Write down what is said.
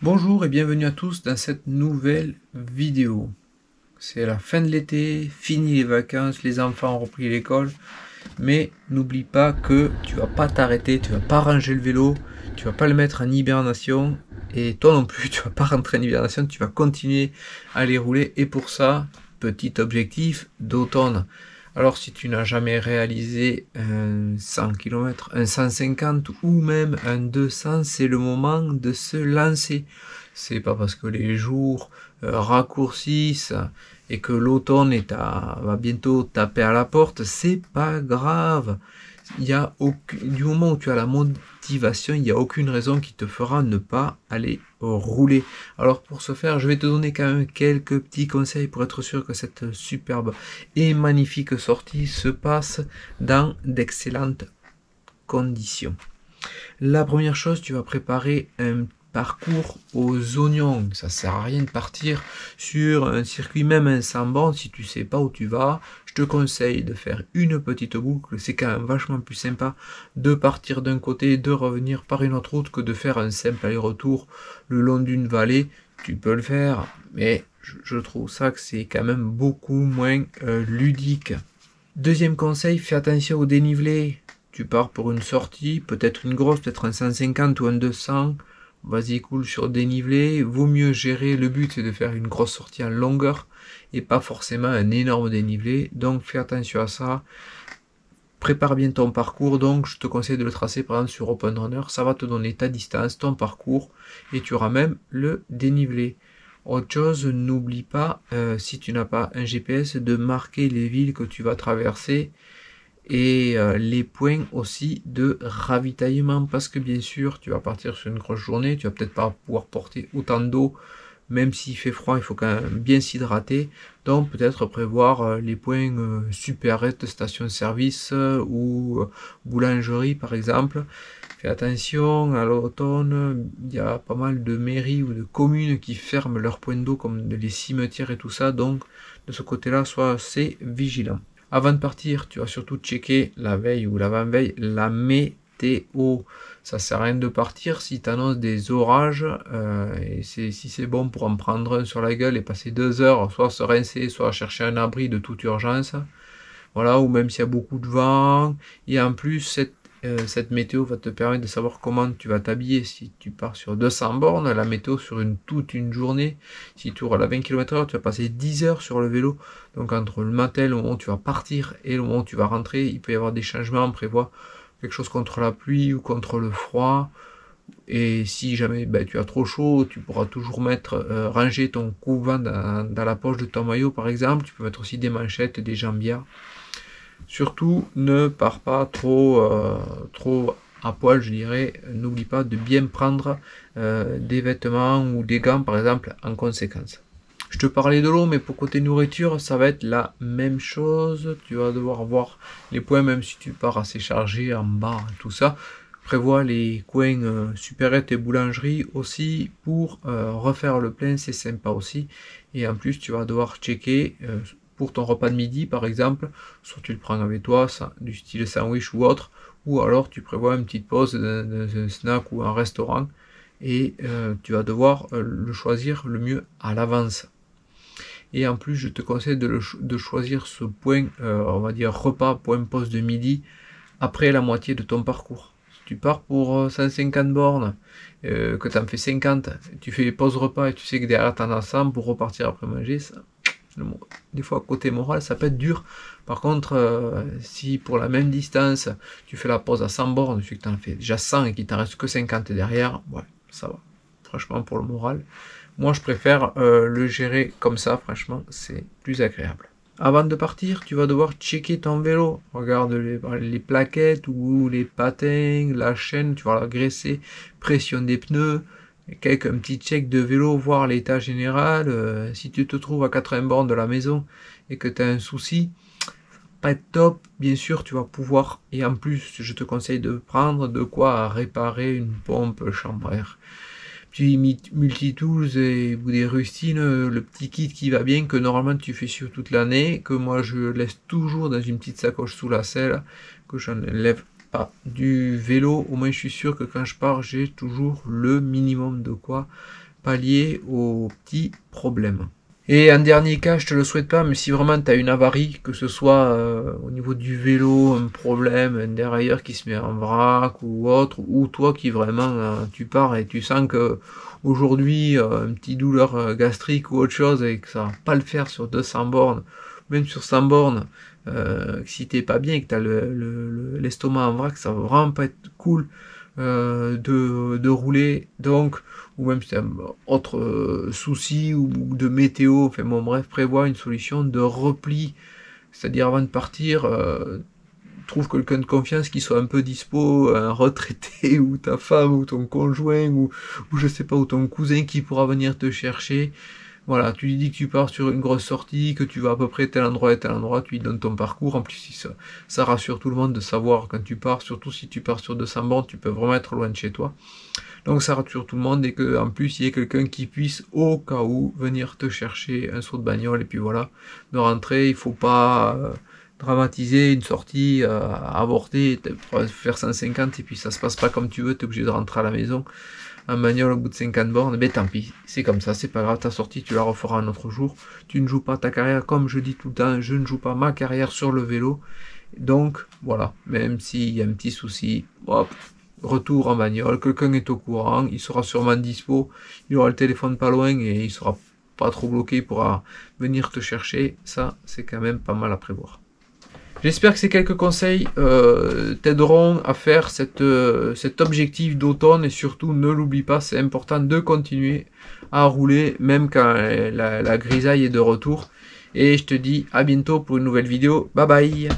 Bonjour et bienvenue à tous dans cette nouvelle vidéo. C'est la fin de l'été, fini les vacances, les enfants ont repris l'école, mais n'oublie pas que tu vas pas t'arrêter, tu vas pas ranger le vélo, tu vas pas le mettre en hibernation, et toi non plus tu vas pas rentrer en hibernation, tu vas continuer à les rouler, et pour ça, petit objectif d'automne. Alors si tu n'as jamais réalisé un 100 km, un 150 ou même un 200, c'est le moment de se lancer. C'est pas parce que les jours raccourcissent et que l'automne va bientôt taper à la porte, c'est pas grave. Du moment où tu as la motivation, il n'y a aucune raison qui te fera ne pas aller rouler. Alors pour ce faire, je vais te donner quand même quelques petits conseils pour être sûr que cette superbe et magnifique sortie se passe dans d'excellentes conditions. La première chose, tu vas préparer un parcours aux oignons. Ça sert à rien de partir sur un circuit, même un 100 bornes, si tu sais pas où tu vas. Je te conseille de faire une petite boucle. C'est quand même vachement plus sympa de partir d'un côté et de revenir par une autre route que de faire un simple aller-retour le long d'une vallée. Tu peux le faire, mais je trouve ça que c'est quand même beaucoup moins ludique. Deuxième conseil, fais attention au dénivelé. Tu pars pour une sortie, peut-être une grosse, peut-être un 150 ou un 200. Vas-y, cool sur dénivelé. Vaut mieux gérer. Le but, c'est de faire une grosse sortie en longueur et pas forcément un énorme dénivelé. Donc, fais attention à ça. Prépare bien ton parcours. Donc, je te conseille de le tracer par exemple sur Open Runner. Ça va te donner ta distance, ton parcours et tu auras même le dénivelé. Autre chose, n'oublie pas, si tu n'as pas un GPS, de marquer les villes que tu vas traverser et les points aussi de ravitaillement, parce que bien sûr tu vas partir sur une grosse journée, tu vas peut-être pas pouvoir porter autant d'eau, même s'il fait froid, il faut quand même bien s'hydrater, donc peut-être prévoir les points supérettes, station-service ou boulangerie par exemple. Fais attention, à l'automne, il y a pas mal de mairies ou de communes qui ferment leurs points d'eau comme les cimetières et tout ça, donc de ce côté-là, sois assez vigilant. Avant de partir, tu vas surtout checker la veille ou l'avant-veille la météo. Ça sert à rien de partir si tu annonces des orages et si c'est bon pour en prendre un sur la gueule et passer 2 heures, soit se rincer, soit chercher un abri de toute urgence. Voilà, ou même s'il y a beaucoup de vent. Et en plus, cette météo va te permettre de savoir comment tu vas t'habiller. Si tu pars sur 200 bornes, la météo sur toute une journée, si tu roules à 20 km/h, tu vas passer 10 heures sur le vélo. Donc entre le matin, le moment où tu vas partir et le moment où tu vas rentrer, il peut y avoir des changements. On prévoit quelque chose contre la pluie ou contre le froid. Et si jamais tu as trop chaud, tu pourras toujours ranger ton coupe-vent dans la poche de ton maillot par exemple. Tu peux mettre aussi des manchettes, des jambières. Surtout, ne pars pas trop à poil, je dirais. N'oublie pas de bien prendre des vêtements ou des gants, par exemple, en conséquence. Je te parlais de l'eau, mais pour côté nourriture, ça va être la même chose. Tu vas devoir voir les points, même si tu pars assez chargé en bas, tout ça. Prévois les coins supérettes et boulangeries aussi pour refaire le plein, c'est sympa aussi. Et en plus, tu vas devoir checker pour ton repas de midi par exemple, soit tu le prends avec toi, du style sandwich ou autre, ou alors tu prévois une petite pause dans un snack ou un restaurant, et tu vas devoir le choisir le mieux à l'avance. Et en plus, je te conseille de choisir ce point, on va dire repas, point pause de midi, après la moitié de ton parcours. Si tu pars pour 150 bornes, que tu en fais 50, tu fais pause repas et tu sais que derrière tu en as 100 pour repartir après manger, ça, des fois côté moral ça peut être dur. Par contre si pour la même distance tu fais la pause à 100 bornes, tu sais que tu en fais déjà 100 et qu'il t'en reste que 50 derrière, ouais, ça va, franchement pour le moral, moi je préfère le gérer comme ça, franchement c'est plus agréable. Avant de partir, tu vas devoir checker ton vélo. Regarde les plaquettes ou les patins, la chaîne, tu vas la graisser, pression des pneus, un petit check de vélo, voir l'état général. Si tu te trouves à 80 bornes de la maison et que tu as un souci, pas être top, bien sûr tu vas pouvoir, et en plus je te conseille de prendre de quoi réparer une pompe chambre à air. Puis multitools ou des rustines, le petit kit qui va bien, que normalement tu fais sur toute l'année, que moi je laisse toujours dans une petite sacoche sous la selle, que je n'enlève pas du vélo. Au moins je suis sûr que quand je pars j'ai toujours le minimum de quoi pallier aux petits problèmes. Et en dernier cas, je te le souhaite pas, mais si vraiment tu as une avarie, que ce soit au niveau du vélo, un problème, un dérailleur qui se met en vrac ou autre, ou toi qui vraiment tu pars et tu sens que aujourd'hui un petit douleur gastrique ou autre chose et que ça va pas le faire sur 200 bornes, même sur 100 bornes, si t'es pas bien et que t'as l'estomac en vrac, ça va vraiment pas être cool de rouler, donc, ou même si tu as autre souci ou de météo, enfin bon bref, prévois une solution de repli, c'est-à-dire avant de partir, trouve quelqu'un de confiance qui soit un peu dispo, un retraité ou ta femme ou ton conjoint ou je sais pas, ou ton cousin qui pourra venir te chercher. Voilà, tu lui dis que tu pars sur une grosse sortie, que tu vas à peu près tel endroit et tel endroit, tu lui donnes ton parcours. En plus, ça rassure tout le monde de savoir quand tu pars, surtout si tu pars sur 200 bornes, tu peux vraiment être loin de chez toi. Donc ça rassure tout le monde et qu'en plus, il y ait quelqu'un qui puisse, au cas où, venir te chercher un saut de bagnole. Et puis voilà, de rentrer, il faut pas dramatiser une sortie, avorter, faire 150 et puis ça se passe pas comme tu veux, tu es obligé de rentrer à la maison en bagnole au bout de 50 bornes, ben tant pis, c'est comme ça, c'est pas grave, ta sortie tu la referas un autre jour, tu ne joues pas ta carrière, comme je dis tout le temps, je ne joue pas ma carrière sur le vélo, donc voilà, même s'il y a un petit souci, hop, retour en bagnole, quelqu'un est au courant, il sera sûrement dispo, il aura le téléphone pas loin et il sera pas trop bloqué, il pourra venir te chercher, ça c'est quand même pas mal à prévoir. J'espère que ces quelques conseils t'aideront à faire cet objectif d'automne et surtout ne l'oublie pas, c'est important de continuer à rouler même quand la grisaille est de retour. Et je te dis à bientôt pour une nouvelle vidéo. Bye bye!